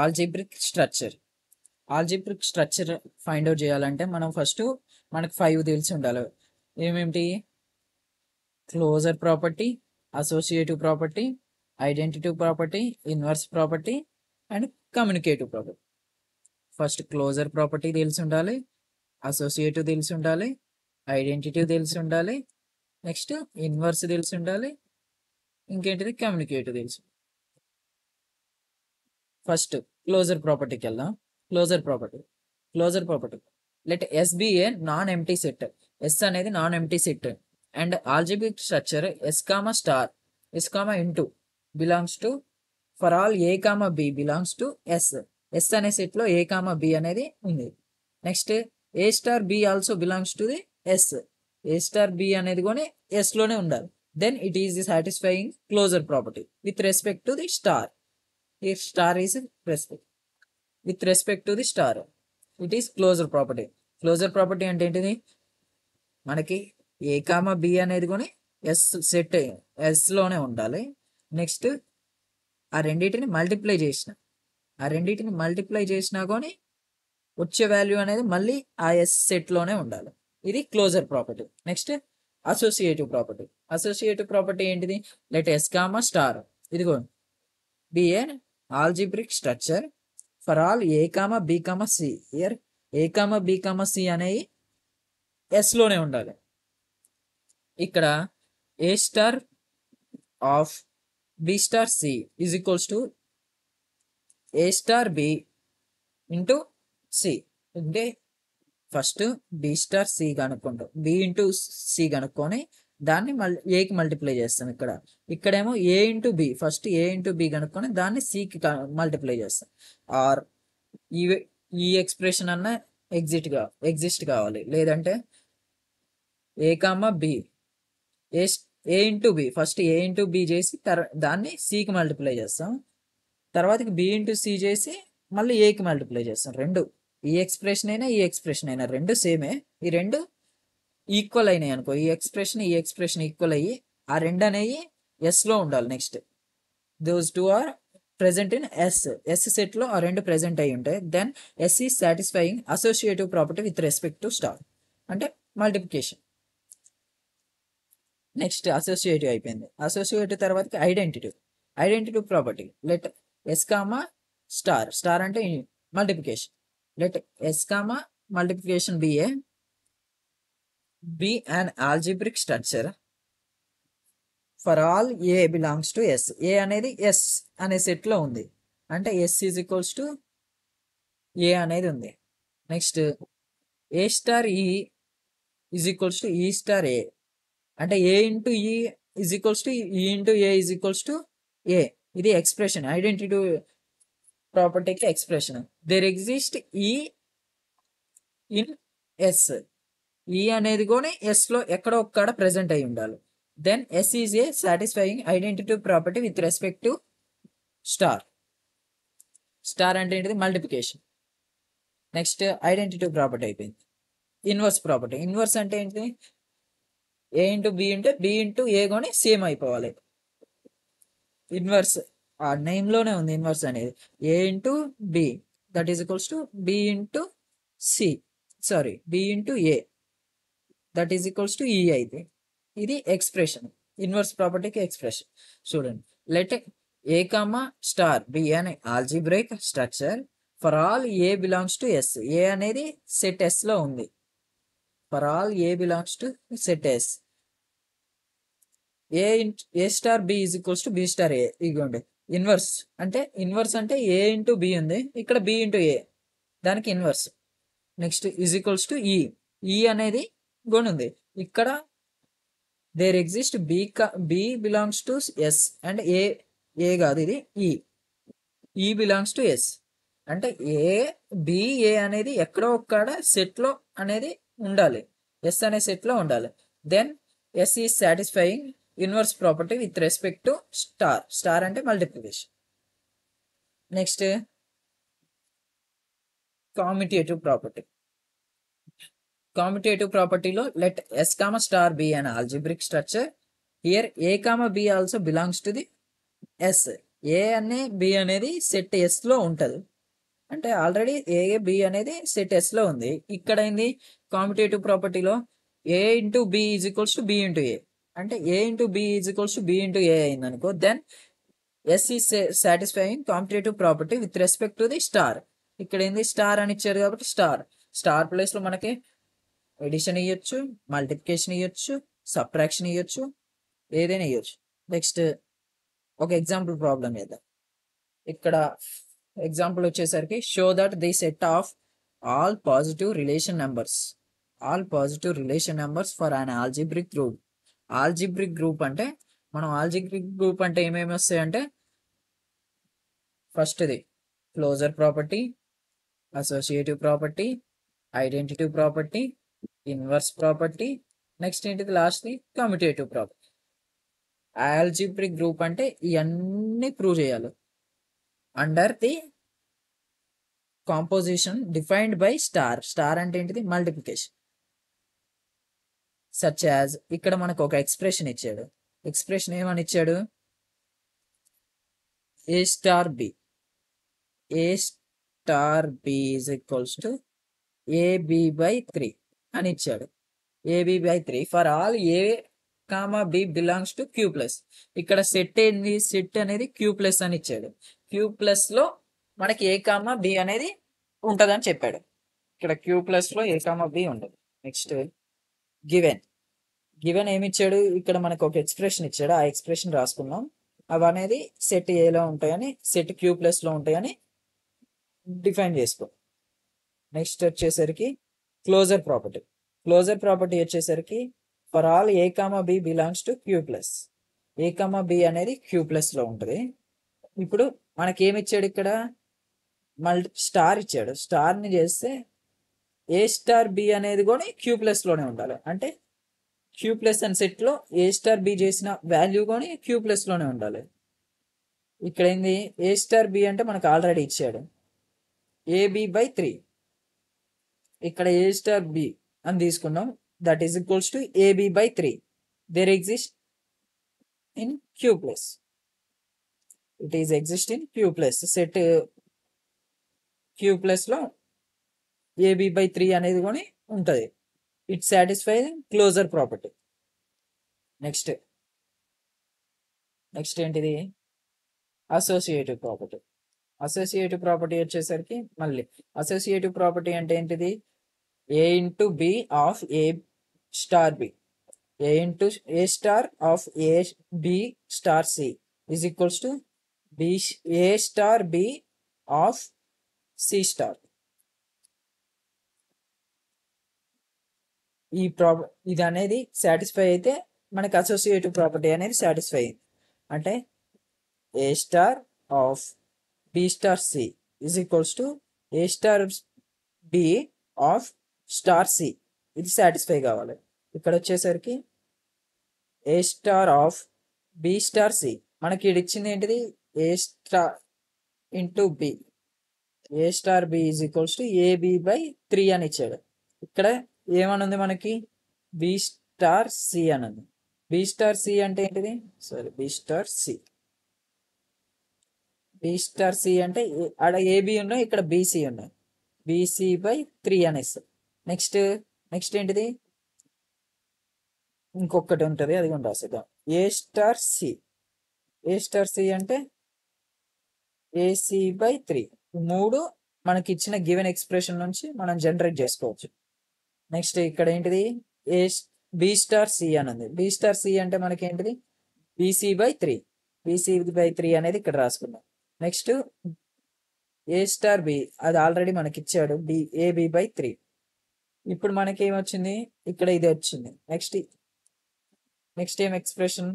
Algebraic structure. Algebraic structure find out చేయాలంటే మనం first మనకు 5 తెలిసి ఉండాలి. ఏమేమిటి? Closure property, associative property, identitive property, inverse property and communicative property. First closure property తెలిసి ఉండాలి, అసోసియేటివ్ తెలిసి ఉండాలి, ఐడెంటిటివ్ తెలిసి ఉండాలి, నెక్స్ట్ ఇన్వర్స్ తెలిసి ఉండాలి, ఇంకేంటిది కమ్యూనికేటివ్ తెలుసు. ఫస్ట్ క్లోజర్ ప్రాపర్టీకి వెళ్దాం. Closure property let S be a non empty set. S అనేది non empty set and algebraic structure S comma star S comma into belongs to for all A comma B belongs to S. S అనే set లో A comma B అనేది ఉంది. Next A star B also belongs to the S. A star బి అనేది కూడా S లోనే ఉండాలి. Then it is the satisfying closure property with respect to the star. If star is with respect to the star, it is closure property. Closure property అంటే ఏంటిది? మనకి ఏ comma B అనేది కూడా ఎస్ సెట్ ఎస్ లోనే ఉండాలి. Next ఆ రెండింటిని multiply చేసినా కానీ వచ్చే వాల్యూ అనేది మళ్ళీ ఆ ఎస్ సెట్ లోనే ఉండాలి. ఇది closure property. Next associative property ఏంటిది? లెట్ ఎస్ కామా స్టార్ ఇదిగో be a algebraic structure for all a comma b comma c. here a comma b comma c అనేవి s లోనే ఉండాలి. ఇక్కడ a star of b star c is equals to a star b into c. అంటే first b star c కనుక్కుంటాం, b into c కనుక్కొని దాన్ని ఏకి multiply చేస్తాం. ఇక్కడేమో ఏ ఇంటూ బి, ఫస్ట్ ఏ ఇంటూ బి కనుక్కొని దాన్ని సికి మల్టిప్లై చేస్తాం. ఆర్ ఈ ఎక్స్ప్రెషన్ అన్న ఎగ్జిస్ట్ కావాలి. లేదంటే ఏ comma B A into B, first A into B చేసి దాన్ని సికి మల్టిప్లై చేస్తాం. తర్వాతకి బి ఇంటూ సి చేసి మళ్ళీ ఏకి మల్టిప్లై చేస్తాం. రెండు ఈ ఎక్స్ప్రెషన్ అయినా రెండు సేమే. ఈ రెండు ఈక్వల్ అయినాయి అనుకో, ఈ ఎక్స్ప్రెషన్ ఈక్వల్ అయ్యి ఆ రెండు అనేవి ఎస్ లో ఉండాలి. Next those two are present in S set లో ఆ రెండు ప్రెసెంట్ అయి ఉంటాయి. Then S is satisfying associative property with respect to star అంటే మల్టిప్లికేషన్. నెక్స్ట్ అసోసియేటివ్ అయిపోయింది. అసోసియేటివ్ తర్వాతకి identitive property let S comma star అంటే multiplication. Let S comma multiplication be an algebraic structure for all a belongs to s. a అనేది s అనే set లో ఉంది అంటే s is equals to a అనేది ఉంది. Next A star E is equals to E star A అంటే A into E is equals to E into A is equals to A. ఇది expression, identitive ప్రాపర్టీకి expression. There exist E in S. E అనేది కూడా yes లో ఎక్కడో ఒక్కడ present అయి ఉండాలి. Then S is A satisfying identitive property with respect to star అంటే ఏంటిది? మల్టిప్లికేషన్. నెక్స్ట్ ఐడెంటిటివ్ ప్రాపర్టీ అయిపోయింది. ఇన్వర్స్ అంటే ఏంటిది? ఏ ఇంటూ బి ఉంటే బి ఇంటూ ఏ కొని సేమ్ అయిపోవాలి. ఇన్వర్స్ ఆ నేమ్ లోనే ఉంది. ఇన్వర్స్ అనేది A into B that is equals to B into C B into A that is equals to E అయితే ఇది ఎక్స్ప్రెషన్, ఇన్వర్స్ ప్రాపర్టీకి ఎక్స్ప్రెషన్. చూడండి, let A comma star B అనే algebraic structure for all A belongs to S. A అనేది set S లో ఉంది. For all A belongs to set S. A star B is equals to B star A. ఇగోండి inverse అంటే A into B ఉంది, ఇక్కడ B into A దానికి inverse. Next is equals to E అనేది గొని ఉంది. ఇక్కడ there exist B belongs to S and A కాదు, ఇది ఈ బిలాంగ్స్ టు ఎస్ అంటే ఏ అనేది ఎక్కడో ఒక్కడ సెట్ లో అనేది ఉండాలి, ఎస్ అనే సెట్ లో ఉండాలి. Then S is satisfying inverse property with respect to star అంటే మల్టిప్లికేషన్. నెక్స్ట్ కామ్యుటేటివ్ ప్రాపర్టీలో let S comma star B an algebraic structure. Here A comma B also belongs to the S. A అనే B అనేది set ఎస్లో ఉంటుంది. అంటే already A B అనేది set ఎస్లో ఉంది. ఇక్కడ ఏంది కాంపిటేటివ్ ప్రాపర్టీలో A into B is equals to B into A, అంటే A into B is equals to B into A అయింది అనుకో, then S is satisfying competitive property with respect to the star. ఇక్కడ ఏంది స్టార్ అని ఇచ్చారు కాబట్టి star ప్లేస్లో మనకి ఎడిషన్ ఇవ్వచ్చు, మల్టిప్లికేషన్ ఇవ్వచ్చు, సబ్ట్రాక్షన్ ఇవ్వచ్చు, ఏదైనా ఇవ్వచ్చు. నెక్స్ట్ ఒక ఎగ్జాంపుల్ ప్రాబ్లం చేద్దాం. ఇక్కడ ఎగ్జాంపుల్ వచ్చేసరికి show that the set of all positive relation numbers for an algebraic group. Algebraic group అంటే ఏమేమి వస్తాయంటే ఫస్ట్ది closure property, associative property, identity property, inverse property, next ఏంటిది లాస్ట్ది కమ్యూటేటివ్ ప్రాపర్టీ. ఆల్జిబ్రిక్ గ్రూప్ అంటే ఇవన్నీ ప్రూవ్ చేయాలి under the composition defined by star అంటే ఏంటిది మల్టిప్లికేషన్. సచ్ యాజ్ ఇక్కడ మనకు ఒక ఎక్స్ప్రెషన్ ఇచ్చాడు. ఎక్స్ప్రెషన్ ఏమని ఇచ్చాడు? A star B is equals to AB by 3 అని ఇచ్చాడు. AB by 3 for all A comma B belongs to Q plus. ఇక్కడ సెట్ ఏంది? సెట్ అనేది క్యూ ప్లస్ అని ఇచ్చాడు. క్యూ ప్లస్ లో మనకి ఏ కామా బి అనేది ఉంటుందని చెప్పాడు. ఇక్కడ క్యూ ప్లస్ లో ఏ కామా బి ఉండదు. నెక్స్ట్ గివెన్ ఏమి ఇచ్చాడు? ఇక్కడ మనకు ఒక ఎక్స్ప్రెషన్ ఇచ్చాడు. ఆ ఎక్స్ప్రెషన్ రాసుకున్నాం. అవి అనేది సెట్ ఏలో ఉంటాయని, సెట్ క్యూ ప్లస్ లో ఉంటాయని డిఫైన్ చేసుకో. నెక్స్ట్ వచ్చేసరికి క్లోజర్ ప్రాపర్టీ వచ్చేసరికి for all A comma B belongs to Q plus. A comma B అనేది క్యూ ప్లస్ లో ఉంటుంది. ఇప్పుడు మనకి ఏమి ఇచ్చాడు? ఇక్కడ స్టార్ ఇచ్చాడు. స్టార్ని చేస్తే ఏ స్టార్ బి అనేది కూడా క్యూ ప్లస్ లోనే ఉండాలి. అంటే క్యూ ప్లస్ అని సెట్ లో ఏ స్టార్ బి చేసిన వాల్యూ కానీ క్యూ ప్లస్ లోనే ఉండాలి. ఇక్కడ ఏంది? ఏ స్టార్ బి అంటే మనకు ఆల్రెడీ ఇచ్చాడు ఏబి బై 3. ఇక్కడ ఏ స్టార్ బి అని తీసుకున్నాం, that is equals to AB by 3. There exist in Q plus. It is exist in Q plus. Set Q plus లో ఏబి బై 3 అనేది కూడా ఉంటుంది. It satisfy closure property. Next ఏంటిది? Associative property వచ్చేసరికి మళ్ళీ associative property అంటే ఏంటిది? A into B of A star B, A into A star of A B star C is equals to B A star B of C star. ఇది అనేది satisfy అయితే మనకి associative property అనేది satisfy అయింది. అంటే A star of B star C is equals to A star B of star C. ఇది satisfy కావాలి. ఇక్కడ వచ్చేసరికి A star of B star C మనకి ఇది ఇచ్చింది ఏంటిది? A star into B, A star B is equals to AB by 3 అని ఇచ్చాడు. ఇక్కడ ఏమని ఉంది మనకి? బి స్టార్ సి అని ఉంది. బి స్టార్ సి అంటే ఏంటిది? బి స్టార్ సి అంటే ఆడ ఏబి ఉన్నాయి, ఇక్కడ బీసీ ఉన్నాయి. బీసీ బై 3 అనేసి. నెక్స్ట్ ఏంటిది? ఇంకొకటి ఉంటుంది, అది కూడా రాసేద్దాం. ఏ స్టార్ సి అంటే ఏసీ బై 3. 3 మనకి ఇచ్చిన గివెన్ ఎక్స్ప్రెషన్ నుంచి మనం జనరేట్ చేసుకోవచ్చు. నెక్స్ట్ ఇక్కడ ఏంటిది? బి స్టార్ సి అని ఉంది. బి స్టార్ సి అంటే మనకి ఏంటిది? బీసీ బై 3 అనేది ఇక్కడ రాసుకున్నాం. నెక్స్ట్ ఏ స్టార్ బి, అది ఆల్రెడీ మనకి ఇచ్చాడు, ఏబి బై 3. ఇప్పుడు మనకి ఏమొచ్చింది? ఇక్కడ ఇది వచ్చింది. నెక్స్ట్ ఏం ఎక్స్ప్రెషన్?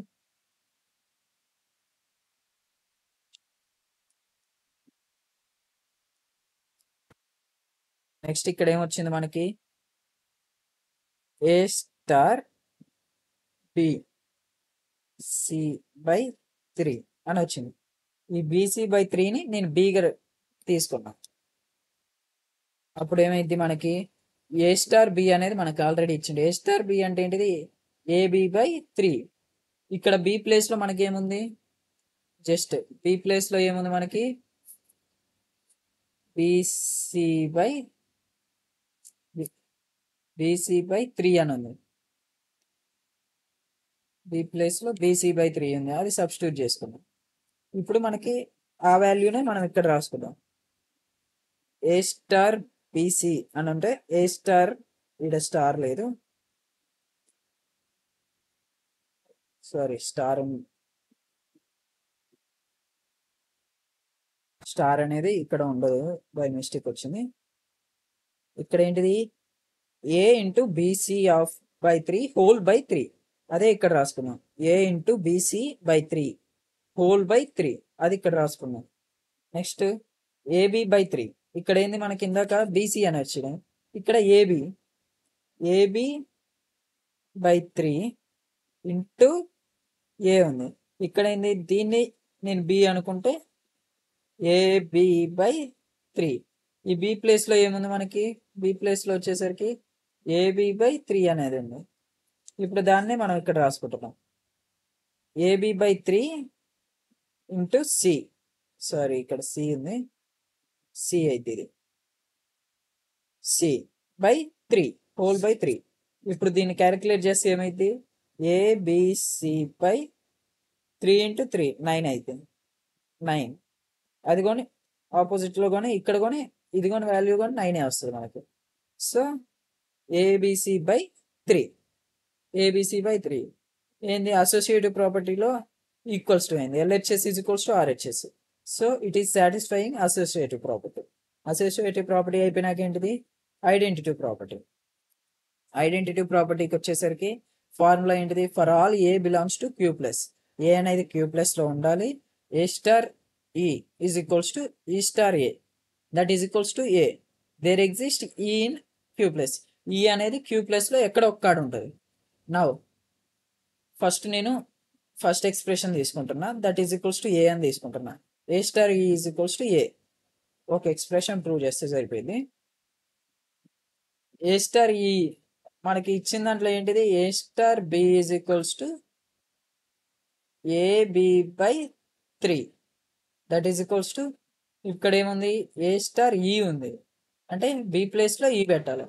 నెక్స్ట్ ఇక్కడ ఏమొచ్చింది మనకి? ఏ స్టార్ బి సి బై 3 అని వచ్చింది. ఈ బీసీ బై 3ని నేను బీగా తీసుకున్నా. అప్పుడు ఏమైంది మనకి? ఏ స్టార్ బి అనేది మనకు ఆల్రెడీ ఇచ్చింది. ఏ స్టార్ బి అంటే ఏంటిది? AB by 3. ఇక్కడ బి ప్లేస్లో మనకి ఏముంది? జస్ట్ బి ప్లేస్లో ఏముంది మనకి బీసీ బై 3 అని ఉంది. బి ప్లేస్లో BC/3 ఉంది, అది సబ్స్టిట్యూట్ చేసుకుందాం. ఇప్పుడు మనకి ఆ వాల్యూనే మనం ఇక్కడ రాసుకుందాం. A*BC అని అంటే A స్టార్, ఇక్కడ స్టార్ లేదు, సారీ స్టార్ అనేది ఇక్కడ ఉండదు, బై మిస్టేక్ వచ్చింది. ఇక్కడ ఏంటిది A into BC/3 whole by 3, అదే ఇక్కడ రాసుకున్నాం. A into BC/3 whole by 3, అది ఇక్కడ రాసుకున్నాం. నెక్స్ట్ AB/3, ఇక్కడ ఏంది మనకి ఇందాక BC అని వచ్చినాయి, ఇక్కడ AB/3 ఇంటూ A ఉంది. ఇక్కడ ఏంది, దీన్ని నేను B అనుకుంటే AB/3. ఈ B ప్లేస్లో ఏముంది మనకి, B ప్లేస్లో వచ్చేసరికి AB/3 అనేది ఉంది. ఇప్పుడు దాన్ని మనం ఇక్కడ రాసుకుంటున్నాం. AB/3 ఇంటూ C, సారీ ఇక్కడ C ఉంది, C అయితే ఇది C/3 హోల్ బై 3. ఇప్పుడు దీన్ని క్యాలిక్యులేట్ చేస్తే ఏమైంది, ABC/3 ఇంటూ 3 9 అవుతుంది. 9 అది కొని ఆపోజిట్లో కొని ఇక్కడ కొని ఇది కొని వాల్యూ కొని 9 వస్తుంది మనకి. సో ABC/3 ఏంది, అసోసియేటివ్ ప్రాపర్టీలో ఈక్వల్స్ టు అయింది, LHS is equals to RHS. So it is satisfying associative property. Associative property అయిపోయినాక ఏంటిది, ఐడెంటిటీ ప్రాపర్టీ. ఐడెంటిటీ ప్రాపర్టీకి వచ్చేసరికి ఫార్ములా ఏంటిది, for all A belongs to Q plus, A అనేది Q ప్లస్లో ఉండాలి. A star E is equals to E star A, that is equals to A. There exist E in Q plus, E అనేది Q ప్లస్లో ఎక్కడ ఒక్కడ ఉంటుంది. Now నేను first expression తీసుకుంటున్నా, that is equals to A అని తీసుకుంటున్నా. A star E is equals to A. ఒక ఎక్స్ప్రెషన్ ప్రూవ్ చేస్తే సరిపోయింది. A స్టార్ E మనకి ఇచ్చిన దాంట్లో ఏంటిది, A star B is equals to AB/3, that is equals to, ఇక్కడ ఏముంది A స్టార్ E ఉంది, అంటే B ప్లేస్లో E పెట్టాలి,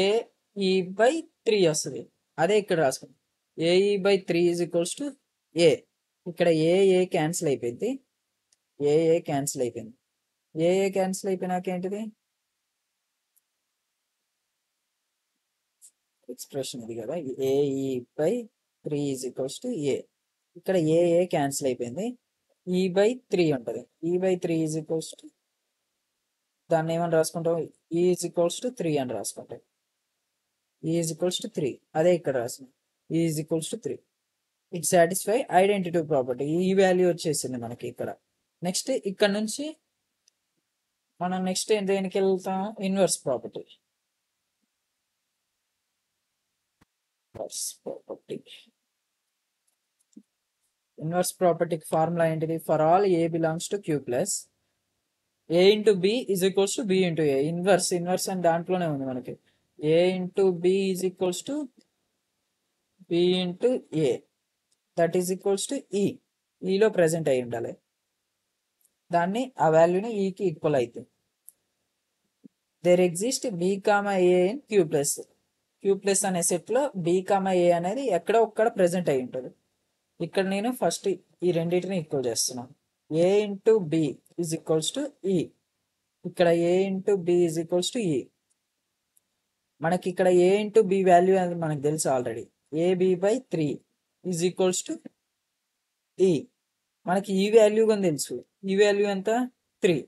AE/3 వస్తుంది, అదే ఇక్కడ రాసుకుంది. AE/3 is equals to A. ఇక్కడ A క్యాన్సిల్ అయిపోయింది, A క్యాన్సిల్ అయిపోయింది. A క్యాన్సిల్ అయిపోయినాక ఏంటిది ఎక్స్ప్రెషన్ ఇది కదా, AE/3 is equals to A. ఇక్కడ A క్యాన్సిల్ అయిపోయింది, E/3 ఉంటుంది. E/3 ఈజ్ ఈక్వల్స్ టు, దాన్ని ఏమని రాసుకుంటాం, E ఈజ్ ఈక్వల్స్ టు 3 అని రాసుకుంటాం. E ఈజ్ ఈక్వల్స్ టు 3, అదే ఇక్కడ రాసిన E is equals to 3. It satisfy identity property. ఈ వాల్యూ వచ్చేసింది మనకి ఇక్కడ. నెక్స్ట్ ఇక్కడ నుంచి మనం నెక్స్ట్ దేనికి వెళ్తాం, ఇన్వర్స్ ప్రాపర్టీ. ఇన్వర్స్ ప్రాపర్టీకి ఫార్ములా ఏంటిది, for all A belongs to Q plus A into B is equals to B into A. Inverse అని దాంట్లోనే ఉంది మనకి. A into B is equals to B into A, that is equals to ఈలో present అయి ఉండాలి. దాన్ని ఆ వాల్యూని ఈకి ఈక్వల్ అవుతుంది. There exist B, A in Q plus. Q plus అనే సెట్లో B, A అనేది ఎక్కడో ఒక్కడ ప్రెసెంట్ అయి ఉంటుంది. ఇక్కడ నేను ఫస్ట్ ఈ రెండింటిని ఈక్వల్ చేస్తున్నాను. A into B is equals to E. ఇక్కడ A into B is equals to E. మనకి ఇక్కడ A ఇంటూ B వాల్యూ అనేది మనకు తెలుసు already, AB/3 is equals to E. మనకి ఈ వాల్యూ కూడా తెలుసు, ఈ వాల్యూ ఎంత 3.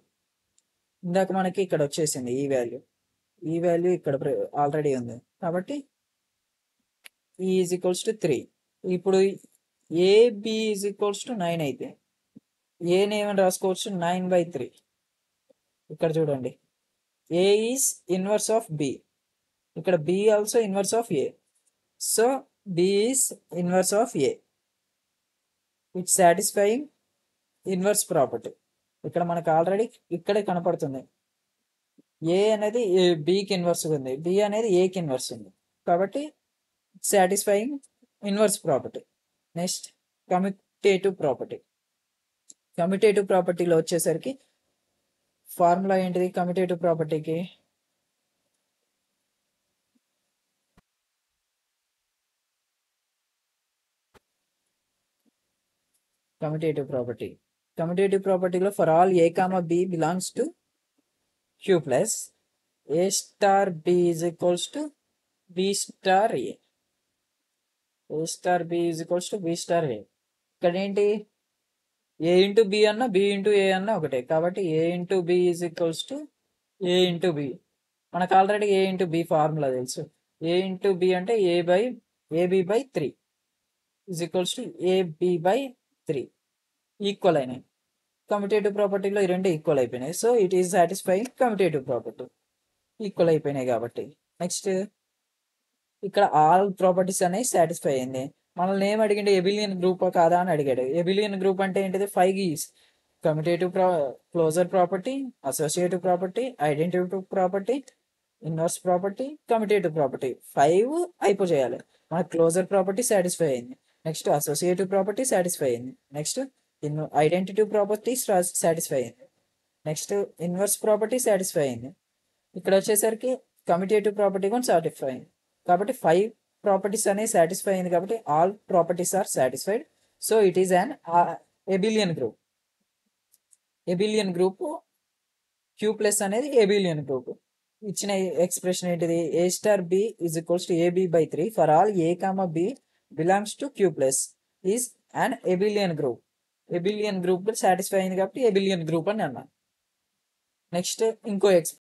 ఇందాక మనకి ఇక్కడ వచ్చేసింది ఈ వాల్యూ ఇక్కడ ఆల్రెడీ ఉంది కాబట్టి E ఈజ్ ఈక్వల్స్ టు 3. ఇప్పుడు AB ఈజ్ ఈక్వల్స్ టు 9 అయితే ఏని ఏమని రాసుకోవచ్చు, 9/3. ఇక్కడ చూడండి, A is inverse of B, ఇక్కడ B also inverse of A. So B is inverse of A. It satisfying inverse property. ఇక్కడ మనకు ఆల్రెడీ ఇక్కడే కనపడుతుంది, A అనేది Bకి ఇన్వర్స్ ఉంది, B అనేది Aకి ఇన్వర్స్ ఉంది, కాబట్టి satisfying inverse property. Next commutative property. Commutative ప్రాపర్టీలో వచ్చేసరికి ఫార్ములా ఏంటిది కమ్యూటేటివ్ ప్రాపర్టీకి? కమ్యూటేటివ్ ప్రాపర్టీలో for all A comma B belongs to Q plus A star B is equals to B star A. A star B is equals to B star A. ఇక్కడ ఏంటి A into B అన్న B into A అన్న ఒకటే, కాబట్టి A into B is equals to A into B. మనకు already ఏ into B formula తెలుసు. A into B అంటే AB by 3 is equals to AB by 3 equal అయినాయి. కమ్యూటేటివ్ ప్రాపర్టీలో ఈ రెండు ఈక్వల్ అయిపోయినాయి. So it is satisfying commutative property. Equal అయిపోయినాయి కాబట్టి నెక్స్ట్ ఇక్కడ ఆల్ ప్రాపర్టీస్ అనేవి సాటిస్ఫై అయింది. మనల్ని ఏం అడిగిండు, ఎబిలియన్ గ్రూప్ కాదా అని అడిగాడు. ఎబిలియన్ గ్రూప్ అంటే ఏంటిది? 5 is commutative closure property, associative property, identity property, inverse property, commutative property 5 అయిపోయాలి. మన క్లోజర్ ప్రాపర్టీ సాటిస్ఫై అయింది. నెక్స్ట్ అసోసియేటివ్ ప్రాపర్టీ సాటిస్ఫై అయింది. నెక్స్ట్ ఐడెంటిటీ ప్రాపర్టీ సాటిస్ఫై అయింది. నెక్స్ట్ ఇన్వర్స్ ప్రాపర్టీ సాటిస్ఫై అయింది. ఇక్కడ వచ్చేసరికి కమ్యూటేటివ్ ప్రాపర్టీ కూడా సాటిస్ఫై అయింది. కాబట్టి 5 ప్రాపర్టీస్ అనేవి సాటిస్ఫై అయింది కాబట్టి all properties are satisfied. So it is an abelian group. Abelian group Q plus అనేది ఎబిలియన్ గ్రూప్. ఇచ్చిన ఎక్స్ప్రెషన్ ఏంటిది? A star B is equals to AB by 3 for all A comma B belongs to Q plus is an abelian group. Abelian group satisfy అయింది కాబట్టి ఎబిలియన్ group అని అన్నా. Next ఇంకో